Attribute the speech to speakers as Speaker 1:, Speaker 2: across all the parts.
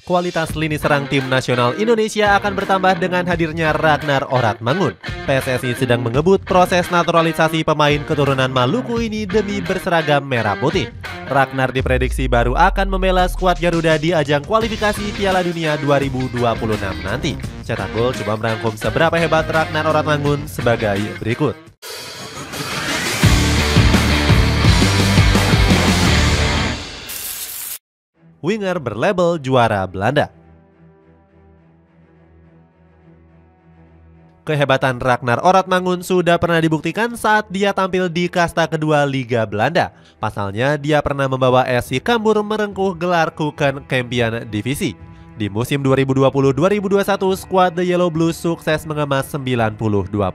Speaker 1: Kualitas lini serang tim nasional Indonesia akan bertambah dengan hadirnya Ragnar Oratmangun. PSSI sedang mengebut proses naturalisasi pemain keturunan Maluku ini demi berseragam merah putih. Ragnar diprediksi baru akan membela skuad Garuda di ajang kualifikasi Piala Dunia 2026 nanti. Cetak Gol coba merangkum seberapa hebat Ragnar Oratmangun sebagai berikut. Winger berlabel juara Belanda. Kehebatan Ragnar Oratmangun sudah pernah dibuktikan saat dia tampil di kasta kedua Liga Belanda. Pasalnya, dia pernah membawa SC Cambuur merengkuh gelar Keukenkampion divisi. Di musim 2020-2021, skuad The Yellow Blues sukses mengemas 92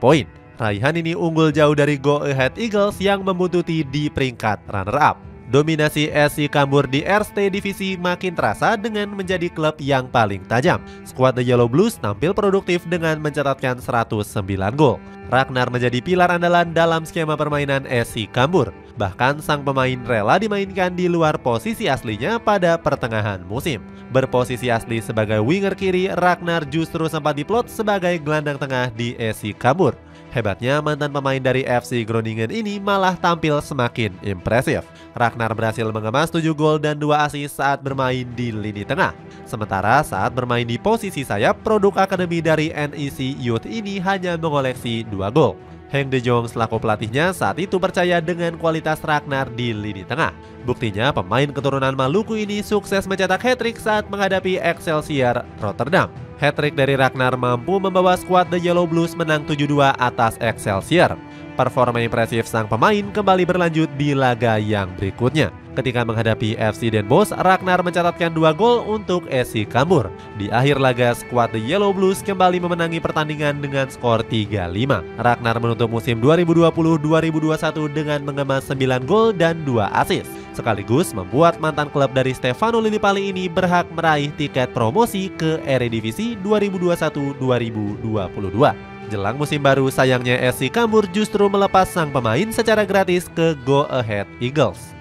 Speaker 1: poin. Raihan ini unggul jauh dari Go Ahead Eagles yang membuntuti di peringkat runner-up. Dominasi SC Cambuur di Eerste Divisi makin terasa dengan menjadi klub yang paling tajam. Skuad The Yellow Blues tampil produktif dengan mencatatkan 109 gol. Ragnar menjadi pilar andalan dalam skema permainan SC Cambuur. Bahkan sang pemain rela dimainkan di luar posisi aslinya pada pertengahan musim. Berposisi asli sebagai winger kiri, Ragnar justru sempat diplot sebagai gelandang tengah di SC Cambuur. Hebatnya, mantan pemain dari FC Groningen ini malah tampil semakin impresif. Ragnar berhasil mengemas 7 gol dan 2 assist saat bermain di lini tengah. Sementara saat bermain di posisi sayap, produk akademi dari NEC Youth ini hanya mengoleksi 2 gol. Henk de Jong selaku pelatihnya saat itu percaya dengan kualitas Ragnar di lini tengah. Buktinya pemain keturunan Maluku ini sukses mencetak hat-trick saat menghadapi Excelsior Rotterdam. Hat-trick dari Ragnar mampu membawa skuad The Yellow Blues menang 7-2 atas Excelsior. Performa impresif sang pemain kembali berlanjut di laga yang berikutnya. Ketika menghadapi FC Den Bosch, Ragnar mencatatkan 2 gol untuk SC Cambuur. Di akhir laga, skuad The Yellow Blues kembali memenangi pertandingan dengan skor 3-5. Ragnar menutup musim 2020-2021 dengan mengemas 9 gol dan 2 assist. Sekaligus membuat mantan klub dari Stefano Lillipali ini berhak meraih tiket promosi ke Eredivisie 2021-2022. Jelang musim baru, sayangnya SC Cambuur justru melepas sang pemain secara gratis ke Go Ahead Eagles.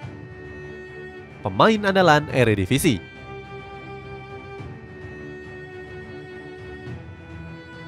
Speaker 1: Pemain andalan Eredivisie.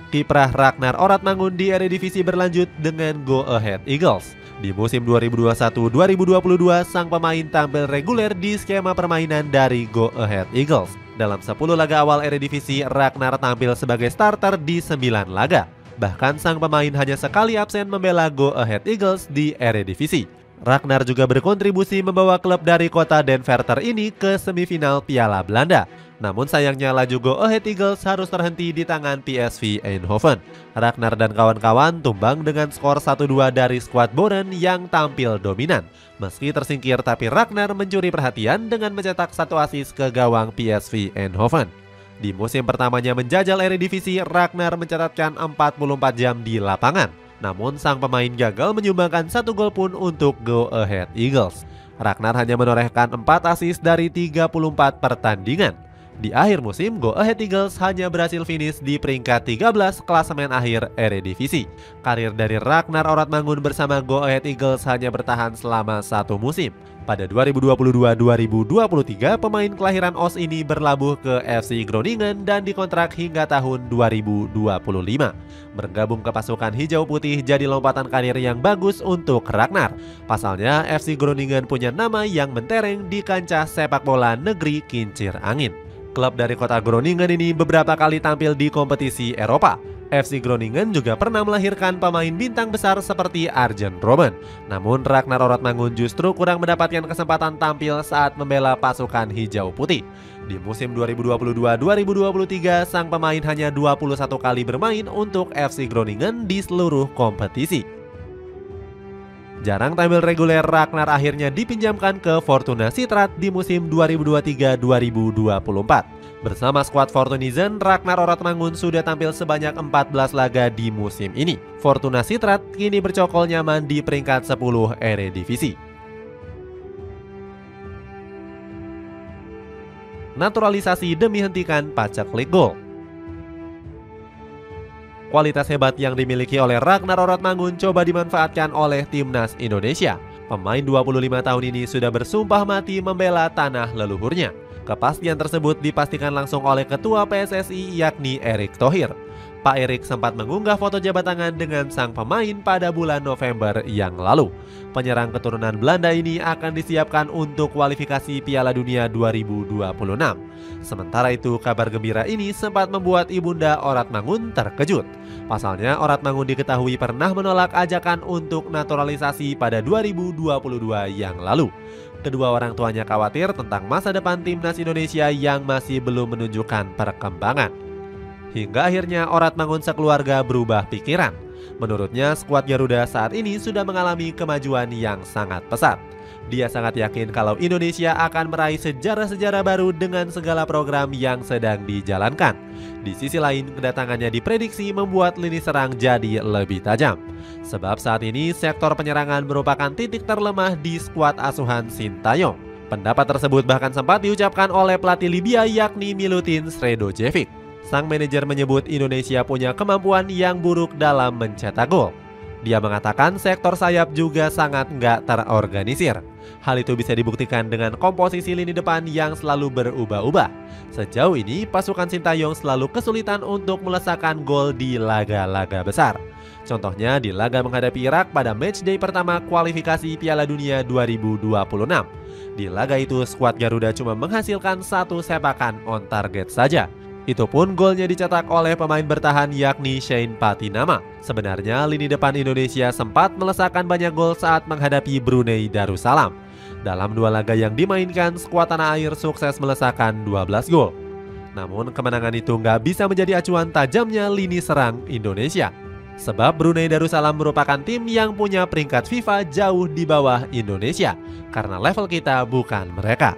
Speaker 1: Kiprah Ragnar Oratmangun di Eredivisie berlanjut dengan Go Ahead Eagles. Di musim 2021-2022, sang pemain tampil reguler di skema permainan dari Go Ahead Eagles. Dalam 10 laga awal Eredivisie, Ragnar tampil sebagai starter di 9 laga. Bahkan sang pemain hanya sekali absen membela Go Ahead Eagles di Eredivisie. Ragnar juga berkontribusi membawa klub dari kota Den Verter ini ke semifinal Piala Belanda. Namun sayangnya laju Go Ahead Eagles harus terhenti di tangan PSV Eindhoven. Ragnar dan kawan-kawan tumbang dengan skor 1-2 dari skuad Boren yang tampil dominan. Meski tersingkir, tapi Ragnar mencuri perhatian dengan mencetak 1 assist ke gawang PSV Eindhoven. Di musim pertamanya menjajal Eredivisie, Ragnar mencatatkan 44 jam di lapangan. Namun sang pemain gagal menyumbangkan 1 gol pun untuk Go Ahead Eagles. Ragnar hanya menorehkan 4 assist dari 34 pertandingan. Di akhir musim, Go Ahead Eagles hanya berhasil finish di peringkat 13 klasemen akhir Eredivisie. Karir dari Ragnar Oratmangun bersama Go Ahead Eagles hanya bertahan selama 1 musim. Pada 2022-2023, pemain kelahiran OS ini berlabuh ke FC Groningen dan dikontrak hingga tahun 2025. Bergabung ke pasukan hijau putih jadi lompatan karir yang bagus untuk Ragnar. Pasalnya, FC Groningen punya nama yang mentereng di kancah sepak bola negeri kincir angin. Klub dari kota Groningen ini beberapa kali tampil di kompetisi Eropa. FC Groningen juga pernah melahirkan pemain bintang besar seperti Arjen Robben. Namun Ragnar Oratmangun justru kurang mendapatkan kesempatan tampil saat membela pasukan hijau putih. Di musim 2022-2023, sang pemain hanya 21 kali bermain untuk FC Groningen di seluruh kompetisi. Jarang tampil reguler, Ragnar akhirnya dipinjamkan ke Fortuna Sittard di musim 2023-2024. Bersama skuad Fortunizen, Ragnar Oratmangun sudah tampil sebanyak 14 laga di musim ini. Fortuna Sittard kini bercokol nyaman di peringkat 10 Eredivisie. Naturalisasi demi hentikan paceklik gol. Kualitas hebat yang dimiliki oleh Ragnar Oratmangun coba dimanfaatkan oleh timnas Indonesia. Pemain 25 tahun ini sudah bersumpah mati membela tanah leluhurnya. Kepastian tersebut dipastikan langsung oleh Ketua PSSI yakni Erick Thohir. Pak Erick sempat mengunggah foto jabat tangan dengan sang pemain pada bulan November yang lalu. Penyerang keturunan Belanda ini akan disiapkan untuk kualifikasi Piala Dunia 2026. Sementara itu, kabar gembira ini sempat membuat ibunda Oratmangun terkejut. Pasalnya, Oratmangun diketahui pernah menolak ajakan untuk naturalisasi pada 2022 yang lalu. Kedua orang tuanya khawatir tentang masa depan timnas Indonesia yang masih belum menunjukkan perkembangan. Hingga akhirnya Oratmangun sekeluarga berubah pikiran. Menurutnya, skuad Garuda saat ini sudah mengalami kemajuan yang sangat pesat. Dia sangat yakin kalau Indonesia akan meraih sejarah-sejarah baru dengan segala program yang sedang dijalankan. Di sisi lain, kedatangannya diprediksi membuat lini serang jadi lebih tajam. Sebab saat ini sektor penyerangan merupakan titik terlemah di skuad asuhan Sintayong. Pendapat tersebut bahkan sempat diucapkan oleh pelatih Libya yakni Milutin Sredojevic. Sang manajer menyebut Indonesia punya kemampuan yang buruk dalam mencetak gol. Dia mengatakan sektor sayap juga sangat nggak terorganisir. Hal itu bisa dibuktikan dengan komposisi lini depan yang selalu berubah-ubah. Sejauh ini, pasukan Sintayong selalu kesulitan untuk melesakkan gol di laga-laga besar. Contohnya di laga menghadapi Irak pada matchday pertama kualifikasi Piala Dunia 2026. Di laga itu, skuad Garuda cuma menghasilkan satu sepakan on target saja. Itu pun golnya dicetak oleh pemain bertahan yakni Shane Patinama. Sebenarnya lini depan Indonesia sempat melesakkan banyak gol saat menghadapi Brunei Darussalam. Dalam dua laga yang dimainkan, skuad tanah air sukses melesakkan 12 gol. Namun kemenangan itu nggak bisa menjadi acuan tajamnya lini serang Indonesia. Sebab Brunei Darussalam merupakan tim yang punya peringkat FIFA jauh di bawah Indonesia. Karena level kita bukan mereka.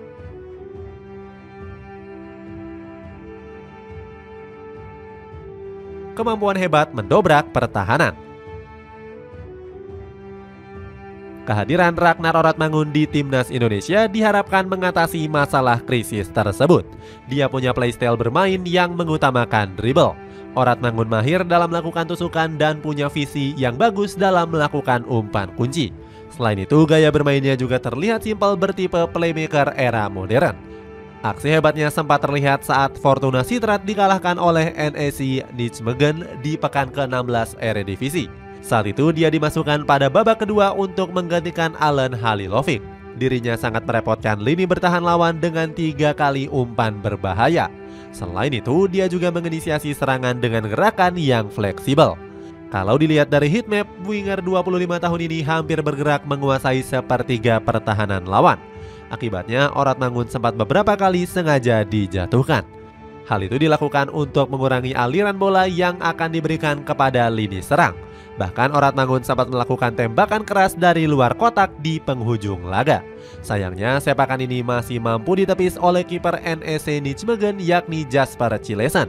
Speaker 1: Kemampuan hebat mendobrak pertahanan. Kehadiran Ragnar Oratmangun di timnas Indonesia diharapkan mengatasi masalah krisis tersebut. Dia punya playstyle bermain yang mengutamakan dribble. Oratmangun mahir dalam melakukan tusukan dan punya visi yang bagus dalam melakukan umpan kunci. Selain itu, gaya bermainnya juga terlihat simpel bertipe playmaker era modern. Aksi hebatnya sempat terlihat saat Fortuna Sittard dikalahkan oleh NEC Nijmegen di pekan ke-16 Eredivisie. Saat itu dia dimasukkan pada babak kedua untuk menggantikan Alen Halilovic. Dirinya sangat merepotkan lini bertahan lawan dengan 3 kali umpan berbahaya. Selain itu, dia juga menginisiasi serangan dengan gerakan yang fleksibel. Kalau dilihat dari heatmap, winger 25 tahun ini hampir bergerak menguasai sepertiga pertahanan lawan. Akibatnya, Oratmangun sempat beberapa kali sengaja dijatuhkan. Hal itu dilakukan untuk mengurangi aliran bola yang akan diberikan kepada lini serang. Bahkan Oratmangun sempat melakukan tembakan keras dari luar kotak di penghujung laga. Sayangnya, sepakan ini masih mampu ditepis oleh kiper NEC Nijmegen yakni Jasper Cilesen.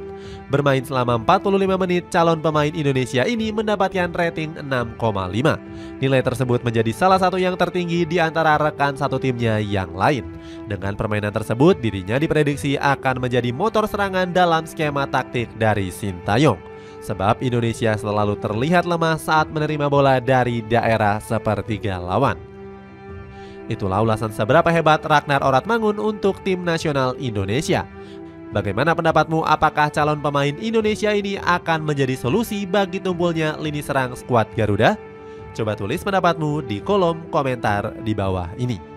Speaker 1: Bermain selama 45 menit, calon pemain Indonesia ini mendapatkan rating 6,5. Nilai tersebut menjadi salah satu yang tertinggi di antara rekan satu timnya yang lain. Dengan permainan tersebut, dirinya diprediksi akan menjadi motor serangan dalam skema taktik dari Sintayong. Sebab Indonesia selalu terlihat lemah saat menerima bola dari daerah sepertiga lawan. Itulah ulasan seberapa hebat Ragnar Oratmangun untuk tim nasional Indonesia. Bagaimana pendapatmu, apakah calon pemain Indonesia ini akan menjadi solusi bagi tumpulnya lini serang skuad Garuda? Coba tulis pendapatmu di kolom komentar di bawah ini.